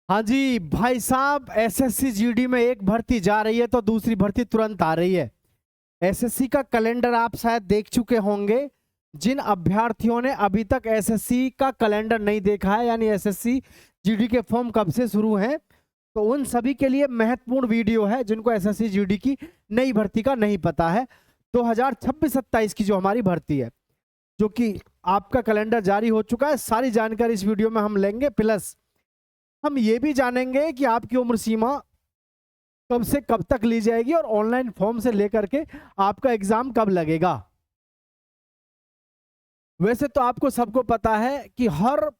हाँ जी भाई साहब, एसएससी जीडी में एक भर्ती जा रही है तो दूसरी भर्ती तुरंत आ रही है। एसएससी का कैलेंडर आप शायद देख चुके होंगे। जिन अभ्यर्थियों ने अभी तक एसएससी का कैलेंडर नहीं देखा है, यानी एसएससी जीडी के फॉर्म कब से शुरू हैं, तो उन सभी के लिए महत्वपूर्ण वीडियो है जिनको एसएससी जीडी की नई भर्ती का नहीं पता है। 2026-27 की जो हमारी भर्ती है, जो कि आपका कैलेंडर जारी हो चुका है, सारी जानकारी इस वीडियो में हम लेंगे। प्लस हम ये भी जानेंगे कि आपकी उम्र सीमा कब से कब तक ली जाएगी और ऑनलाइन फॉर्म से लेकर के आपका एग्जाम कब लगेगा। वैसे तो आपको सबको पता है कि हर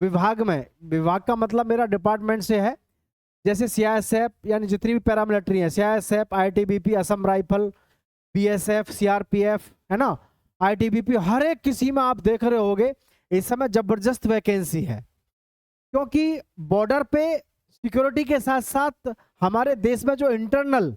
विभाग में, विभाग का मतलब मेरा डिपार्टमेंट से है, जैसे सीआईएसएफ यानी जितनी भी पैरामिलिट्री है, CISF, ITBP, Assam rifle, BSF, CRPF, है ना, आईटीबीपी, हर एक किसी में आप देख रहे होगे इस समय जबरदस्त वैकेंसी है। क्योंकि बॉर्डर पे सिक्योरिटी के साथ साथ हमारे देश में जो इंटरनल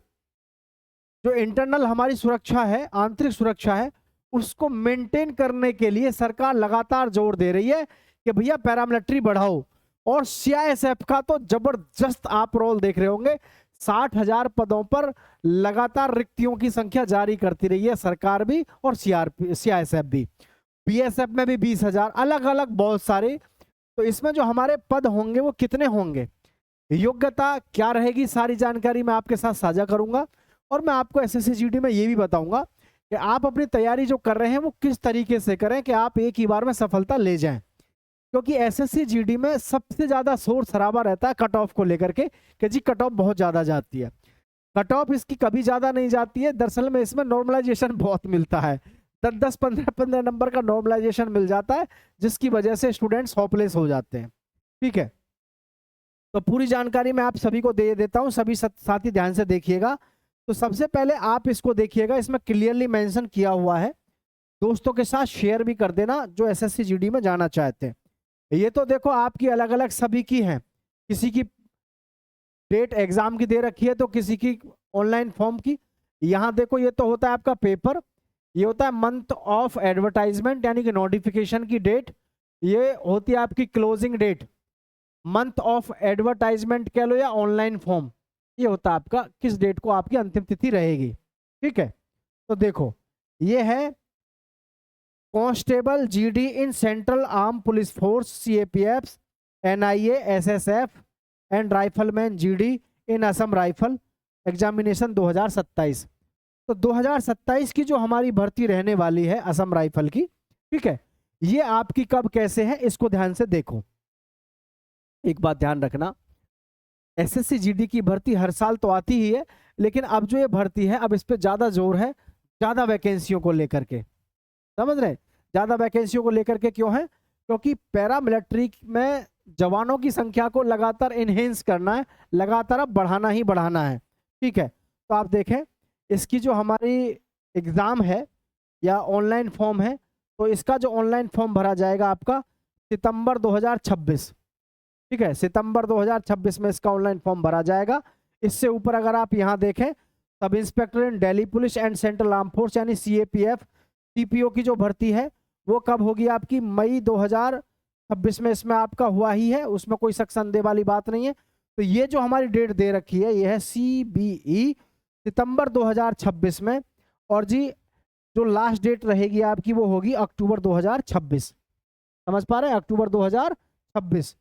हमारी सुरक्षा है, आंतरिक सुरक्षा है, उसको मेंटेन करने के लिए सरकार लगातार जोर दे रही है कि भैया पैरामिलिट्री बढ़ाओ। और सीआईएसएफ का तो जबरदस्त आप रोल देख रहे होंगे, 60,000 पदों पर लगातार रिक्तियों की संख्या जारी करती रही है सरकार भी और सीआईएसएफ भी। बीएसएफ में भी 20,000, अलग अलग बहुत सारे। तो इसमें जो हमारे पद होंगे वो कितने होंगे, योग्यता क्या रहेगी, सारी जानकारी मैं आपके साथ साझा करूंगा। और मैं आपको एसएससी जीडी में ये भी बताऊंगा कि आप अपनी तैयारी जो कर रहे हैं वो किस तरीके से करें कि आप एक ही बार में सफलता ले जाएं। क्योंकि एसएससी जीडी में सबसे ज्यादा शोर शराबा रहता है कट ऑफ को लेकर के कि जी कट ऑफ बहुत ज्यादा जाती है। कट ऑफ इसकी कभी ज्यादा नहीं जाती है, दरअसल में इसमें नॉर्मलाइजेशन बहुत मिलता है, 10-10, 15-15 नंबर का नॉर्मलाइजेशन मिल जाता है, जिसकी वजह से स्टूडेंट्स होपलेस हो जाते हैं। ठीक है, तो पूरी जानकारी मैं आप सभी को दे देता हूं, सभी साथी ध्यान से देखिएगा। तो सबसे पहले आप इसको देखिएगा, इसमें क्लियरली मेंशन किया हुआ है, दोस्तों के साथ शेयर भी कर देना जो एसएससी जीडी में जाना चाहते हैं। ये तो देखो आपकी अलग अलग सभी की है, किसी की डेट एग्जाम की दे रखी है तो किसी की ऑनलाइन फॉर्म की। यहाँ देखो ये तो होता है आपका पेपर, ये होता है मंथ ऑफ एडवर्टाइजमेंट यानी कि नोटिफिकेशन की डेट, ये होती है आपकी closing date. Month of advertisement कह लो या ऑनलाइन फॉर्म, ये होता है आपका किस डेट को आपकी अंतिम तिथि रहेगी। ठीक है, तो देखो ये है constable GD in central arm police force, CAPF, NIA, SSF and rifleman GD in Assam rifle, examination 2027। तो 2027 की जो हमारी भर्ती रहने वाली है असम राइफल की, ठीक है, ये आपकी कब कैसे है इसको ध्यान से देखो। एक बात ध्यान रखना, एसएससी जीडी की भर्ती हर साल तो आती ही है, लेकिन अब जो ये भर्ती है अब इस पे ज्यादा जोर है, ज्यादा वैकेंसियों को लेकर के, समझ रहे, ज्यादा वैकेंसियों को लेकर के। क्यों है? क्योंकि पैरामिलिट्री में जवानों की संख्या को लगातार इनहेंस करना है, लगातार अब बढ़ाना ही बढ़ाना है। ठीक है, तो आप देखें इसकी जो हमारी एग्जाम है या ऑनलाइन फॉर्म है, तो इसका जो ऑनलाइन फॉर्म भरा जाएगा आपका सितंबर 2026। ठीक है, सितंबर 2026 में इसका ऑनलाइन फॉर्म भरा जाएगा। इससे ऊपर अगर आप यहाँ देखें, sub inspector in Delhi police and central arm force यानी सीएपीएफ, सीपीओ की जो भर्ती है वो कब होगी आपकी, मई 2026 में इसमें आपका हुआ ही है, उसमें कोई शक संदेह वाली बात नहीं है। तो ये जो हमारी डेट दे रखी है ये है सीबीई, सितंबर 2026 में। और जी जो लास्ट डेट रहेगी आपकी वो होगी अक्टूबर 2026, समझ पा रहे हैं, अक्टूबर 2026।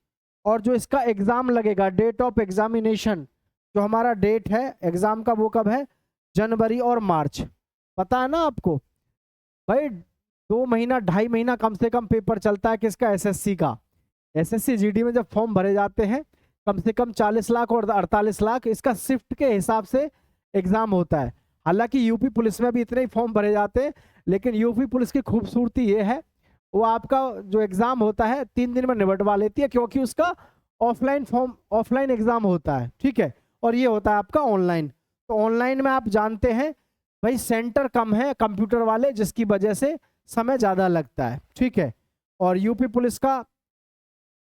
और जो इसका एग्जाम लगेगा, डेट ऑफ एग्जामिनेशन, जो हमारा डेट है एग्जाम का वो कब है, जनवरी और मार्च। पता है ना आपको भाई, 2 महीना 2.5 महीना कम से कम पेपर चलता है किसका, एसएससी का। एसएससी जीडी में जब फॉर्म भरे जाते हैं कम से कम 40 लाख और 48 लाख इसका शिफ्ट के हिसाब से एग्जाम होता है। हालांकि यूपी पुलिस में भी इतने ही फॉर्म भरे जाते हैं, लेकिन यूपी पुलिस की खूबसूरती ये है वो आपका जो एग्जाम होता है 3 दिन में निपटवा लेती है, क्योंकि उसका ऑफलाइन एग्जाम होता है। ठीक है, और ये होता है आपका ऑनलाइन। तो ऑनलाइन में आप जानते हैं भाई सेंटर कम है कंप्यूटर वाले, जिसकी वजह से समय ज्यादा लगता है। ठीक है, और यूपी पुलिस का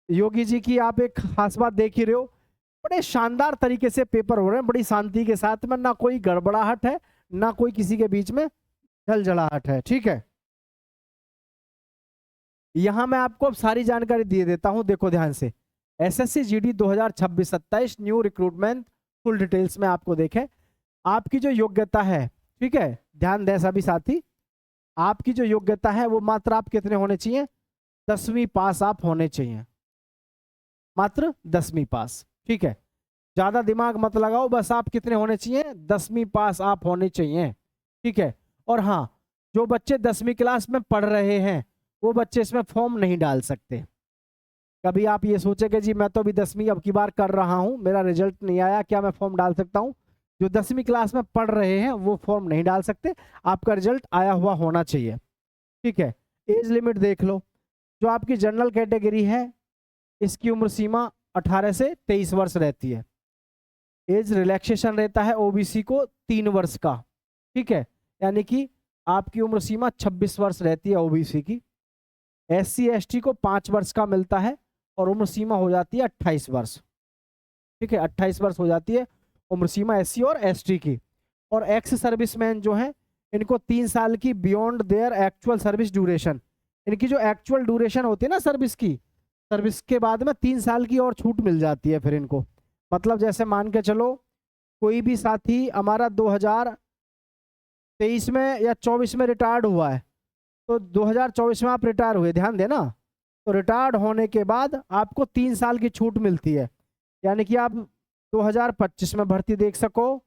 योगी जी की आप एक खास बात देख ही रहे हो, बड़े शानदार तरीके से पेपर हो रहे हैं, बड़ी शांति के साथ में, ना कोई गड़बड़ाहट है ना कोई किसी के बीच में झलझलाहट है। ठीक है, यहां मैं आपको अब सारी जानकारी दे देता हूं, देखो ध्यान से। SSC GD 2026-27 new recruitment full details में आपको देखें। आपकी जो योग्यता है, ठीक है, ध्यान दें सभी साथी, आपकी जो योग्यता है वो मात्र आप कितने होने चाहिए, 10वीं पास आप होने चाहिए, मात्र 10वीं पास, ठीक है। ज्यादा दिमाग मत लगाओ, बस आप कितने होने चाहिए, 10वीं पास आप होने चाहिए, ठीक है। और हाँ, जो बच्चे 10वीं क्लास में पढ़ रहे हैं वो बच्चे इसमें फॉर्म नहीं डाल सकते। कभी आप ये सोचे कि जी मैं तो अभी 10वीं अब की बार कर रहा हूँ, मेरा रिजल्ट नहीं आया, क्या मैं फॉर्म डाल सकता हूँ? जो 10वीं क्लास में पढ़ रहे हैं वो फॉर्म नहीं डाल सकते, आपका रिजल्ट आया हुआ होना चाहिए, ठीक है। एज लिमिट देख लो, जो आपकी जनरल कैटेगरी है इसकी उम्र सीमा 18 से 23 वर्ष रहती है। एज रिलैक्सेशन रहता है ओबीसी को 3 वर्ष का, ठीक है, यानी कि आपकी उम्र सीमा 26 वर्ष रहती है ओबीसी की। एससी एसटी को 5 वर्ष का मिलता है और उम्र सीमा हो जाती है 28 वर्ष, ठीक है, 28 वर्ष हो जाती है उम्र सीमा एससी और एसटी की। और एक्स सर्विसमैन जो है इनको 3 साल की beyond their actual service duration, इनकी जो एक्चुअल ड्यूरेशन होती है ना सर्विस की, सर्विस के बाद में 3 साल की और छूट मिल जाती है फिर इनको। मतलब जैसे मान के चलो कोई भी साथी हमारा 2023 में या 24 में रिटायर्ड हुआ है, तो 2024 में आप रिटायर हुए, ध्यान देना, तो रिटायर्ड होने के बाद आपको 3 साल की छूट मिलती है, यानी कि आप 2025 में भर्ती देख सको,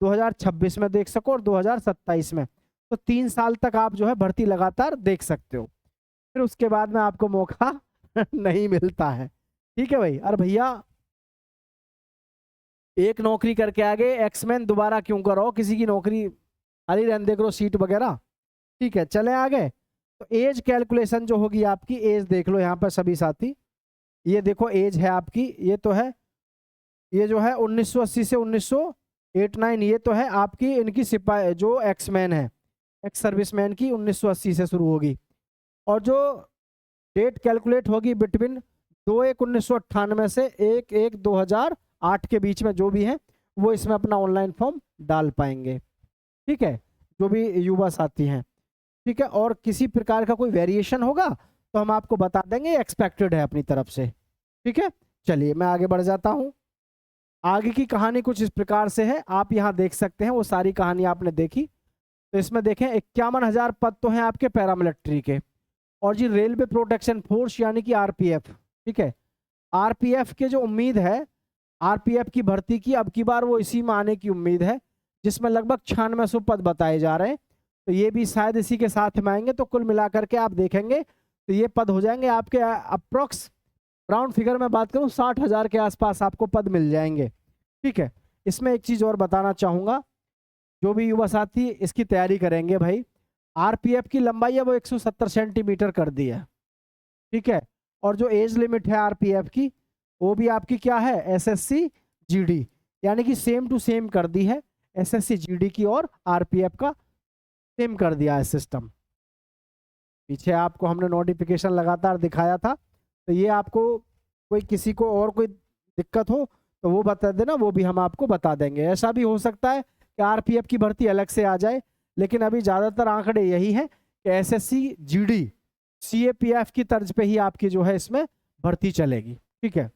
2026 में देख सको और 2027 में, तो 3 साल तक आप जो है भर्ती लगातार देख सकते हो। फिर उसके बाद में आपको मौका नहीं मिलता है, ठीक है भाई। अरे भैया एक नौकरी करके आगे एक्समैन दोबारा क्यों करो, किसी की नौकरी खाली रहने दे करो सीट वगैरह, ठीक है। चले आगे, तो एज कैलकुलेशन जो होगी आपकी, एज देख लो यहाँ पर सभी साथी, ये देखो एज है आपकी, ये तो है, ये जो है 1980 से 1989, ये तो है आपकी इनकी सिपाही जो एक्समैन है, एक्स सर्विसमैन की 1980 से शुरू होगी। और जो डेट कैलकुलेट होगी बिटवीन 2/1/1998 से 1/1/2008 के बीच में जो भी है वो इसमें अपना ऑनलाइन फॉर्म डाल पाएंगे, ठीक है, जो भी युवा साथी हैं, ठीक है। और किसी प्रकार का कोई वेरिएशन होगा तो हम आपको बता देंगे, एक्सपेक्टेड है अपनी तरफ से, ठीक है। चलिए मैं आगे बढ़ जाता हूँ। आगे की कहानी कुछ इस प्रकार से है, आप यहाँ देख सकते हैं, वो सारी कहानी आपने देखी। तो इसमें देखें 51,000 पद तो हैं आपके पैरामिलिट्री के, और जी रेलवे प्रोटेक्शन फोर्स यानी कि आरपीएफ, ठीक है, आरपीएफ के जो उम्मीद है, आरपीएफ की भर्ती की अब की बार वो इसी में आने की उम्मीद है, जिसमें लगभग 9600 पद बताए जा रहे हैं। तो ये भी शायद इसी के साथ में आएंगे, तो कुल मिलाकर के आप देखेंगे तो ये पद हो जाएंगे आपके अप्रोक्स, राउंड फिगर में बात करूं 60,000 के आसपास आपको पद मिल जाएंगे, ठीक है। इसमें एक चीज और बताना चाहूंगा, जो भी युवा साथी इसकी तैयारी करेंगे भाई, आरपीएफ की लंबाई है वो 170 सेंटीमीटर कर दी है, ठीक है। और जो एज लिमिट है आरपीएफ की वो भी आपकी क्या है, एसएससी जीडी, यानी कि सेम टू सेम कर दी है, एसएससी जीडी की और आरपीएफ का सेम कर दिया है सिस्टम। पीछे आपको हमने नोटिफिकेशन लगातार दिखाया था, तो ये आपको कोई किसी को और कोई दिक्कत हो तो वो बता देना, वो भी हम आपको बता देंगे। ऐसा भी हो सकता है कि आरपीएफ की भर्ती अलग से आ जाए, लेकिन अभी ज़्यादातर आंकड़े यही है कि एसएससी जीडी सीएपीएफ की तर्ज पे ही आपकी जो है इसमें भर्ती चलेगी, ठीक है।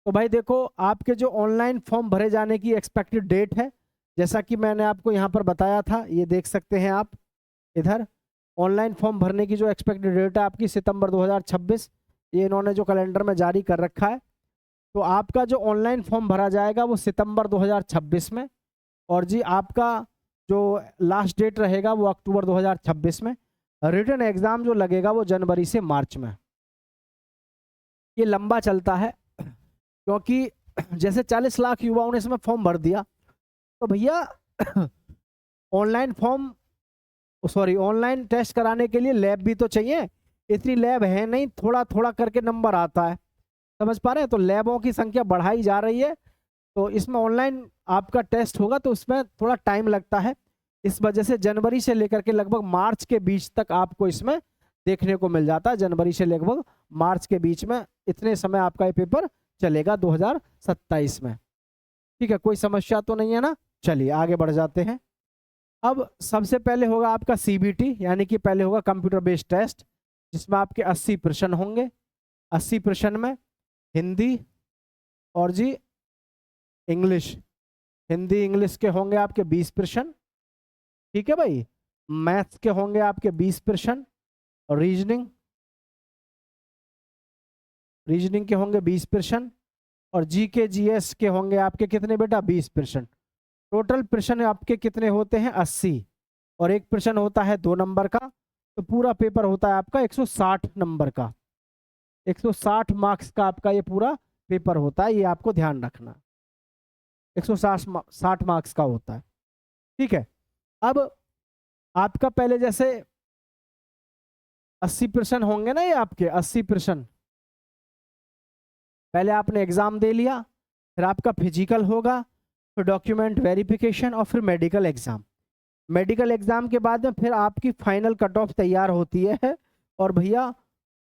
तो भाई देखो, आपके जो ऑनलाइन फॉर्म भरे जाने की एक्सपेक्टेड डेट है, जैसा कि मैंने आपको यहाँ पर बताया था, ये देख सकते हैं आप इधर, ऑनलाइन फॉर्म भरने की जो एक्सपेक्टेड डेट है आपकी सितंबर 2026, ये इन्होंने जो कैलेंडर में जारी कर रखा है। तो आपका जो ऑनलाइन फॉर्म भरा जाएगा वो सितंबर 2026 में, और जी आपका जो लास्ट डेट रहेगा वो अक्टूबर 2026 में। रिटन एग्ज़ाम जो लगेगा वो जनवरी से मार्च में। ये लंबा चलता है क्योंकि जैसे 40 लाख युवाओं ने इसमें फॉर्म भर दिया, तो भैया online form sorry online test कराने के लिए लैब भी तो चाहिए, इतनी लैब है नहीं, थोड़ा थोड़ा करके नंबर आता है, समझ पा रहे हैं। तो लैबों की संख्या बढ़ाई जा रही है, तो इसमें ऑनलाइन आपका टेस्ट होगा तो उसमें थोड़ा टाइम लगता है, इस वजह से जनवरी से लेकर के लगभग मार्च के बीच तक आपको इसमें देखने को मिल जाता है। जनवरी से लगभग मार्च के बीच में इतने समय आपका ये पेपर चलेगा 2027 में, ठीक है। कोई समस्या तो नहीं है ना। चलिए आगे बढ़ जाते हैं। अब सबसे पहले होगा आपका सीबीटी, यानी कि पहले होगा कंप्यूटर बेस्ड टेस्ट, जिसमें आपके 80 प्रश्न होंगे। 80 प्रश्न में हिंदी और जी इंग्लिश। हिंदी इंग्लिश के होंगे आपके 20 प्रश्न, ठीक है भाई। मैथ्स के होंगे आपके 20 प्रश्न, और रीजनिंग के होंगे 20 प्रश्न, और जीके जीएस के होंगे आपके कितने बेटा 20 प्रश्न। टोटल प्रश्न आपके कितने होते हैं 80, और एक प्रश्न होता है 2 नंबर का, तो पूरा पेपर होता है आपका 160 नंबर का। 160 मार्क्स का आपका ये पूरा पेपर होता है, ये आपको ध्यान रखना। 160 मार्क्स का होता है, ठीक है। अब आपका पहले जैसे 80 प्रश्न होंगे ना, ये आपके 80 प्रश्न, पहले आपने एग्जाम दे लिया, फिर आपका फिजिकल होगा, फिर डॉक्यूमेंट वेरिफिकेशन, और फिर मेडिकल एग्जाम। मेडिकल एग्जाम के बाद में फिर आपकी फाइनल कट ऑफ तैयार होती है। और भैया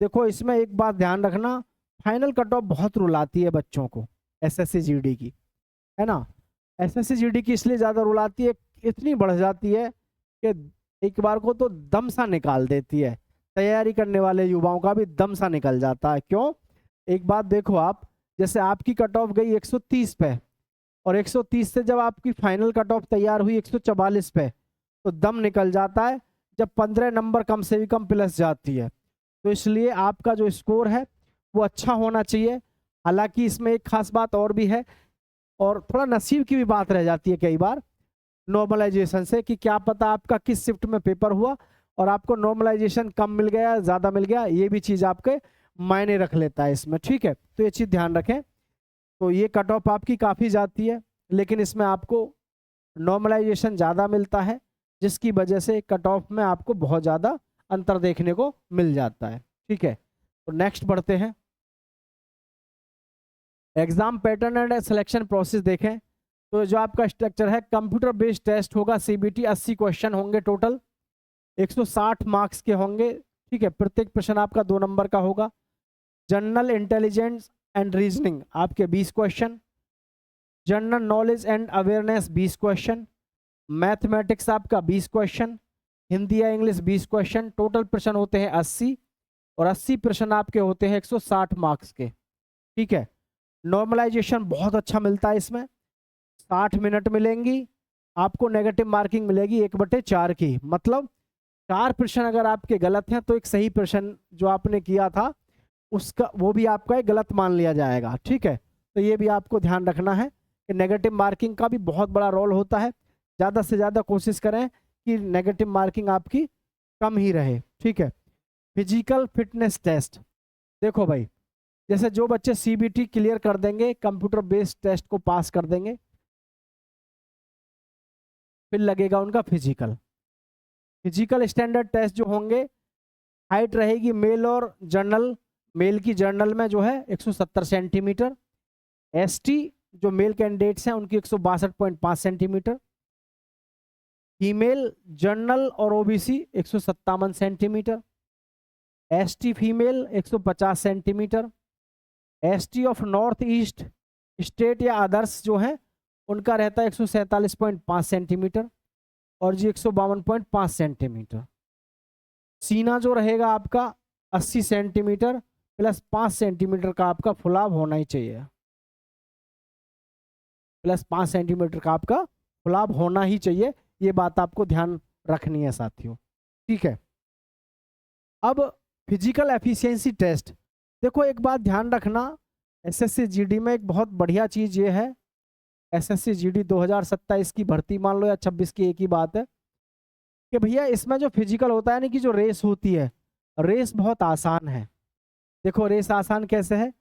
देखो इसमें एक बात ध्यान रखना, फाइनल कट ऑफ बहुत रुलाती है बच्चों को एसएससी जीडी की, है ना। एसएससी जीडी की इसलिए ज़्यादा रुलाती है, इतनी बढ़ जाती है कि एक बार को तो दम सा निकाल देती है, तैयारी करने वाले युवाओं का भी दम सा निकल जाता है। क्यों? एक बात देखो आप, जैसे आपकी कट ऑफ गई 130 पे, और 130 से जब आपकी फाइनल कट ऑफ तैयार हुई 144 पे, तो दम निकल जाता है जब 15 नंबर कम से भी कम प्लस जाती है। तो इसलिए आपका जो स्कोर है वो अच्छा होना चाहिए। हालांकि इसमें एक खास बात और भी है, और थोड़ा नसीब की भी बात रह जाती है कई बार नॉर्मलाइजेशन से, कि क्या पता आपका किस शिफ्ट में पेपर हुआ और आपको नॉर्मलाइजेशन कम मिल गया, ज़्यादा मिल गया, ये भी चीज़ आपके मायने रख लेता है इसमें, ठीक है। तो ये चीज़ ध्यान रखें। तो ये कट ऑफ आपकी काफ़ी जाती है, लेकिन इसमें आपको नॉर्मलाइजेशन ज़्यादा मिलता है, जिसकी वजह से कट ऑफ में आपको बहुत ज़्यादा अंतर देखने को मिल जाता है, ठीक है। तो नेक्स्ट बढ़ते हैं, exam pattern and selection process देखें। तो जो आपका स्ट्रक्चर है, कंप्यूटर बेस्ड टेस्ट होगा, सीबीटी 80 क्वेश्चन होंगे टोटल, 160 मार्क्स के होंगे, ठीक है। प्रत्येक प्रश्न आपका 2 नंबर का होगा। जनरल इंटेलिजेंस एंड रीजनिंग आपके 20 question, general knowledge and awareness 20 question, mathematics आपका 20 क्वेश्चन, हिंदी या इंग्लिश 20 क्वेश्चन। टोटल प्रश्न होते हैं 80, और 80 प्रश्न आपके होते हैं 160 मार्क्स के, ठीक है। नॉर्मलाइजेशन बहुत अच्छा मिलता है इसमें, 60 मिनट मिलेंगी आपको, नेगेटिव मार्किंग मिलेगी 1/4 की। मतलब 4 प्रश्न अगर आपके गलत हैं तो एक सही प्रश्न जो आपने किया था उसका वो भी आपका एक गलत मान लिया जाएगा, ठीक है। तो ये भी आपको ध्यान रखना है कि नेगेटिव मार्किंग का भी बहुत बड़ा रोल होता है। ज़्यादा से ज़्यादा कोशिश करें कि नेगेटिव मार्किंग आपकी कम ही रहे, ठीक है। फिजिकल फिटनेस टेस्ट, देखो भाई, जैसे जो बच्चे सीबीटी क्लियर कर देंगे, कंप्यूटर बेस्ड टेस्ट को पास कर देंगे, फिर लगेगा उनका फिजिकल। फिजिकल स्टैंडर्ड टेस्ट जो होंगे, हाइट रहेगी मेल और जर्नल, मेल की जर्नल में जो है 170 सेंटीमीटर, एसटी जो मेल कैंडिडेट्स हैं उनकी 162.5 सेंटीमीटर, फीमेल जर्नल और OBC 157 centimetre, ST female 150 centimetre, ST of north east state या अदर्स जो हैं उनका रहता है 147.5 सेंटीमीटर, और जी 152.5 सेंटीमीटर। सीना जो रहेगा आपका 80 सेंटीमीटर प्लस 5 सेंटीमीटर का आपका फुलाव होना ही चाहिए, प्लस 5 सेंटीमीटर का आपका फुलाव होना ही चाहिए। ये बात आपको ध्यान रखनी है साथियों, ठीक है। अब फिजिकल एफिशिएंसी टेस्ट, देखो एक बात ध्यान रखना, एसएससी जीडी में एक बहुत बढ़िया चीज़ ये है, एसएससी जीडी 2027 की भर्ती मान लो या 26 की, एक ही बात है कि भैया इसमें जो फिजिकल होता है ना, कि जो रेस होती है, रेस बहुत आसान है। देखो रेस आसान कैसे है,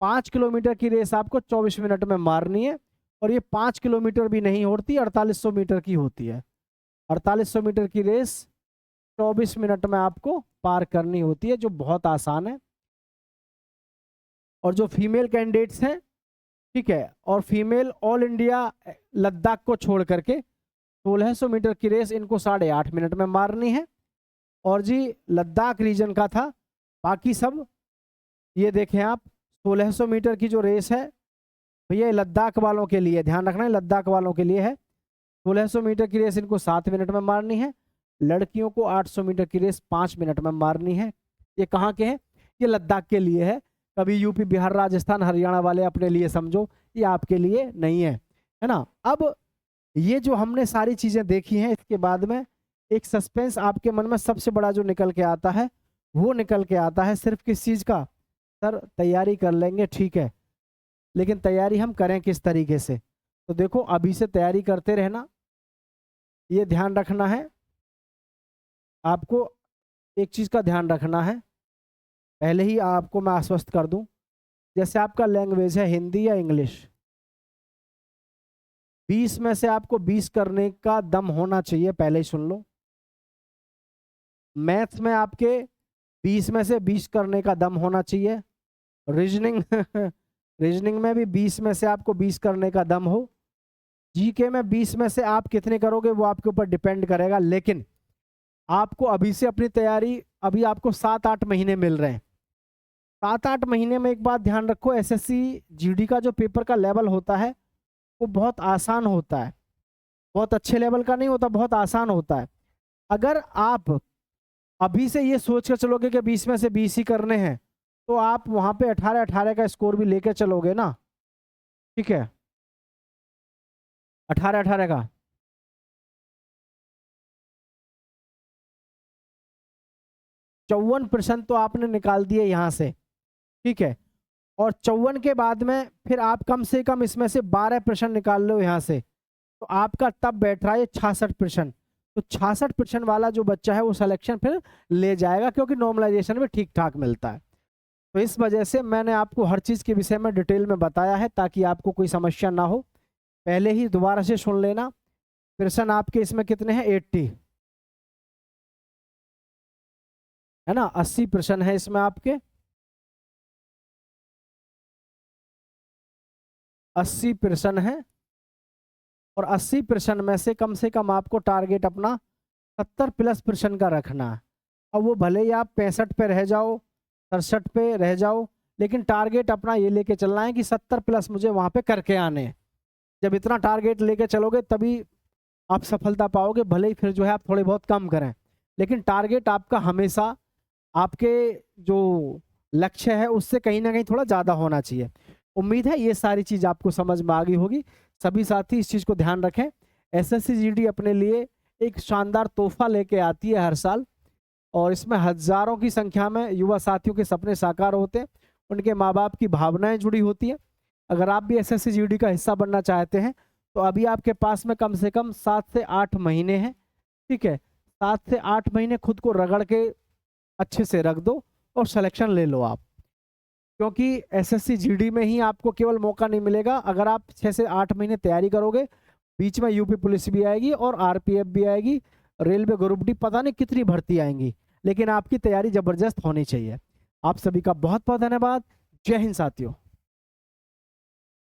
5 किलोमीटर की रेस आपको 24 मिनट में मारनी है, और ये 5 किलोमीटर भी नहीं होती, 4800 मीटर की होती है। 4800 मीटर की रेस 24 मिनट में आपको पार करनी होती है, जो बहुत आसान है। और जो फीमेल कैंडिडेट्स हैं, ठीक है, और फीमेल ऑल इंडिया लद्दाख को छोड़ करके 1600 मीटर की रेस इनको 8.5 मिनट में मारनी है। और जी लद्दाख रीजन का था, बाकी सब ये देखें आप, 1600 मीटर की जो रेस है भैया लद्दाख वालों के लिए ध्यान रखना है, लद्दाख वालों के लिए है। 1600 मीटर की रेस इनको 7 मिनट में मारनी है। लड़कियों को 800 मीटर की रेस 5 मिनट में मारनी है। ये कहाँ के हैं? ये लद्दाख के लिए है। कभी यूपी बिहार राजस्थान हरियाणा वाले अपने लिए समझो, ये आपके लिए नहीं है, है ना। अब ये जो हमने सारी चीजें देखी हैं, इसके बाद में एक सस्पेंस आपके मन में सबसे बड़ा जो निकल के आता है, वो निकल के आता है सिर्फ किस चीज का, सर तैयारी कर लेंगे ठीक है, लेकिन तैयारी हम करें किस तरीके से। तो देखो अभी से तैयारी करते रहना, ये ध्यान रखना है आपको, एक चीज का ध्यान रखना है, पहले ही आपको मैं आश्वस्त कर दूं, जैसे आपका लैंग्वेज है हिंदी या इंग्लिश, 20 में से आपको 20 करने का दम होना चाहिए, पहले ही सुन लो। मैथ्स में आपके 20 में से 20 करने का दम होना चाहिए, रीजनिंग रीजनिंग में भी 20 में से आपको 20 करने का दम हो, जीके में 20 में से आप कितने करोगे वो आपके ऊपर डिपेंड करेगा, लेकिन आपको अभी से अपनी तैयारी, अभी आपको 7-8 महीने मिल रहे हैं, 7-8 महीने में एक बात ध्यान रखो, एसएससी जीडी का जो पेपर का लेवल होता है वो बहुत आसान होता है, बहुत अच्छे लेवल का नहीं होता, बहुत आसान होता है। अगर आप अभी से ये सोच कर चलोगे कि 20 में से 20 ही करने हैं, तो आप वहां पे 18-18 का स्कोर भी लेके चलोगे ना, ठीक है, 18-18 का 54% तो आपने निकाल दिए यहाँ से, ठीक है, और 54 के बाद में फिर आप कम से कम इसमें से 12% निकाल लो यहाँ से, तो आपका तब बैठ रहा है 66%। तो 66% वाला जो बच्चा है वो सिलेक्शन फिर ले जाएगा, क्योंकि नॉर्मलाइजेशन में ठीक ठाक मिलता है। तो इस वजह से मैंने आपको हर चीज़ के विषय में डिटेल में बताया है, ताकि आपको कोई समस्या ना हो। पहले ही दोबारा से सुन लेना, प्रश्न आपके इसमें कितने हैं, 80 है ना, 80 प्रश्न है इसमें आपके, 80 प्रश्न है, और 80 प्रश्न में से कम आपको टारगेट अपना 70 प्लस प्रश्न का रखना है। अब वो भले ही आप 65 पे रह जाओ, 67 पे रह जाओ, लेकिन टारगेट अपना ये लेके चलना है कि 70 प्लस मुझे वहाँ पे करके आने हैं। जब इतना टारगेट लेके चलोगे तभी आप सफलता पाओगे, भले ही फिर जो है आप थोड़े बहुत कम करें, लेकिन टारगेट आपका हमेशा आपके जो लक्ष्य है उससे कहीं ना कहीं थोड़ा ज़्यादा होना चाहिए। उम्मीद है ये सारी चीज़ आपको समझ में आ गई होगी। सभी साथी इस चीज़ को ध्यान रखें, एसएससी जीडी अपने लिए एक शानदार तोहफा लेके आती है हर साल, और इसमें हजारों की संख्या में युवा साथियों के सपने साकार होते हैं, उनके माँ बाप की भावनाएं जुड़ी होती हैं। अगर आप भी एसएससी जीडी का हिस्सा बनना चाहते हैं तो अभी आपके पास में कम से कम 7 से 8 महीने हैं, ठीक है, 7 से 8 महीने खुद को रगड़ के अच्छे से रख दो और सिलेक्शन ले लो आप, क्योंकि एसएससी जीडी में ही आपको केवल मौका नहीं मिलेगा। अगर आप 6 से 8 महीने तैयारी करोगे, बीच में यूपी पुलिस भी आएगी और आरपीएफ भी आएगी, रेलवे ग्रुप डी, पता नहीं कितनी भर्ती आएंगी, लेकिन आपकी तैयारी जबरदस्त होनी चाहिए। आप सभी का बहुत बहुत धन्यवाद। जय हिंद साथियों।